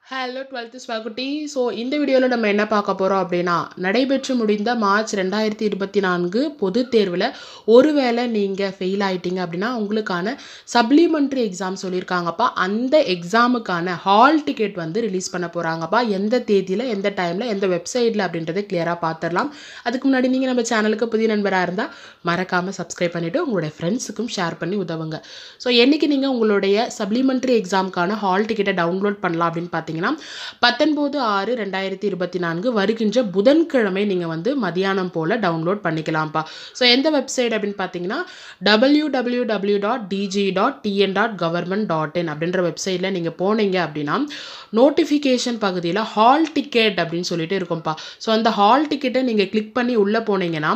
Hello 12th ஸ்வாகுட்டி. So இந்த வீடியோவில் நம்ம என்ன பார்க்க போகிறோம் அப்படின்னா, நடைபெற்று முடிந்த மார்ச் 2024 பொதுத் தேர்வில் ஒருவேளை நீங்கள் ஃபெயில் ஆகிட்டீங்க அப்படின்னா உங்களுக்கான சப்ளிமெண்ட்ரி எக்ஸாம் சொல்லியிருக்காங்கப்பா. அந்த எக்ஸாமுக்கான ஹால் டிக்கெட் வந்து ரிலீஸ் பண்ண போகிறாங்கப்பா. எந்த தேதியில், எந்த டைமில், எந்த வெப்சைட்டில் அப்படின்றத கிளியராக பார்த்துடலாம். அதுக்கு முன்னாடி நீங்கள் நம்ம சேனலுக்கு புதிய நண்பராக இருந்தால் மறக்காமல் சப்ஸ்கிரைப் பண்ணிவிட்டு உங்களுடைய ஃப்ரெண்ட்ஸுக்கும் ஷேர் பண்ணி உதவுங்க. ஸோ என்றைக்கு நீங்கள் உங்களுடைய சப்ளிமெண்ட்ரி எக்ஸாமுக்கான ஹால் டிக்கெட்டை டவுன்லோட் பண்ணலாம் அப்படின்னு பார்த்தீங்கன்னா 19/6/2024 வருகின்ற புதன்கிழமை நீங்கள் வந்து மதியானம் போல் டவுன்லோட் பண்ணிக்கலாம்ப்பா. ஸோ எந்த வெப்சைட் அப்படின்னு பார்த்தீங்கன்னா www.dg.tn.government.in அப்படின்ற வெப்சைட்டில் நீங்கள் போனீங்க அப்படின்னா நோட்டிஃபிகேஷன் பகுதியில் ஹால் டிக்கெட் அப்படின்னு சொல்லிட்டு இருக்கும்ப்பா. ஸோ அந்த ஹால் டிக்கெட்டை நீங்கள் கிளிக் பண்ணி உள்ளே போனீங்கன்னா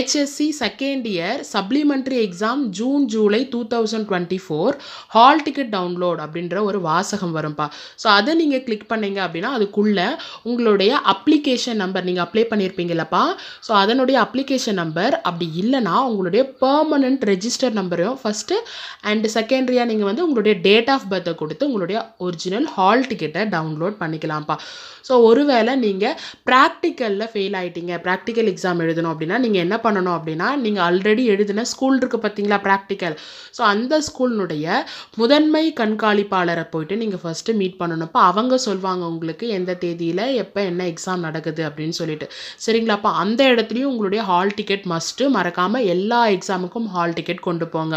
HSC second year supplementary exam June July 2024 hall ticket download அப்படின்ற ஒரு வாசகம் வரும்ப்பா. ஸோ அதை நீங்கள் கிளிக் பண்ணீங்க அப்படின்னா அதுக்குள்ளே உங்களுடைய அப்ளிகேஷன் நம்பர் நீங்கள் அப்ளை பண்ணியிருப்பீங்களப்பா. ஸோ அதனுடைய அப்ளிகேஷன் நம்பர் அப்படி இல்லைனா உங்களுடைய பெர்மனன்ட் ரெஜிஸ்டர் நம்பரையும் ஃபஸ்ட்டு அண்ட் செகண்டரியாக நீங்கள் வந்து உங்களுடைய டேட் ஆஃப் பர்த்தை கொடுத்து உங்களுடைய ஒரிஜினல் ஹால் டிக்கெட்டை டவுன்லோட் பண்ணிக்கலாம்ப்பா. ஸோ ஒருவேளை நீங்கள் ப்ராக்டிக்கலில் ஃபெயில் ஆகிட்டீங்க, ப்ராக்டிக்கல் எக்ஸாம் எழுதணும் அப்படின்னா நீங்கள் என்ன பண்ணணும் அப்படின்னா, நீங்கள் ஆல்ரெடி எழுதின ஸ்கூல் இருக்குது பார்த்தீங்களா ப்ராக்டிக்கல், ஸோ அந்த ஸ்கூலினுடைய முதன்மை கண்காணிப்பாளரை போயிட்டு நீங்கள் ஃபஸ்ட்டு மீட் பண்ணணும்ப்பா. அவங்க சொல்லுவாங்க உங்களுக்கு எந்த தேதியில் எப்போ என்ன எக்ஸாம் நடக்குது அப்படின்னு சொல்லிட்டு, சரிங்களாப்பா. அந்த இடத்துலையும் உங்களுடைய ஹால் டிக்கெட் மஸ்ட்டு, மறக்காமல் எல்லா எக்ஸாமுக்கும் ஹால் டிக்கெட் கொண்டு போங்க.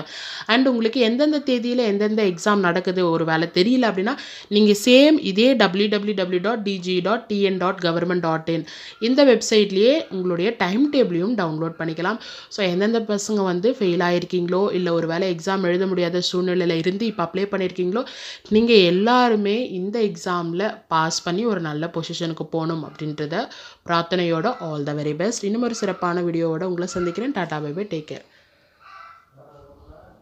அண்ட் உங்களுக்கு எந்தெந்த தேதியில் எந்தெந்த எக்ஸாம் நடக்குது ஒரு வேலை தெரியல அப்படின்னா நீங்கள் சேம் இதே www.dg.tn.government.in இந்த வெப்சைட்லேயே உங்களுடைய டைம் டேபிளையும் டவுன்லோட் பண்ணிக்கலாம். ஸோ எந்தெந்த பசங்க வந்து ஃபெயில் ஆகிருக்கீங்களோ இல்லை ஒரு வேலை எக்ஸாம் எழுத முடியாத சூழ்நிலையில் இருந்து இப்போ அப்ளை பண்ணியிருக்கீங்களோ நீங்கள் எல்லாருமே இந்த எக்ஸாமில் பாஸ் பண்ணி ஒரு நல்ல பொசிஷனுக்கு போகணும் அப்படின்றத பிரார்த்தனையோட ஆல் த வெரி பெஸ்ட். இன்னும் ஒரு சிறப்பான வீடியோவோட உங்களை சந்திக்கிறேன். டாடா பை பை, டேக் கேர்.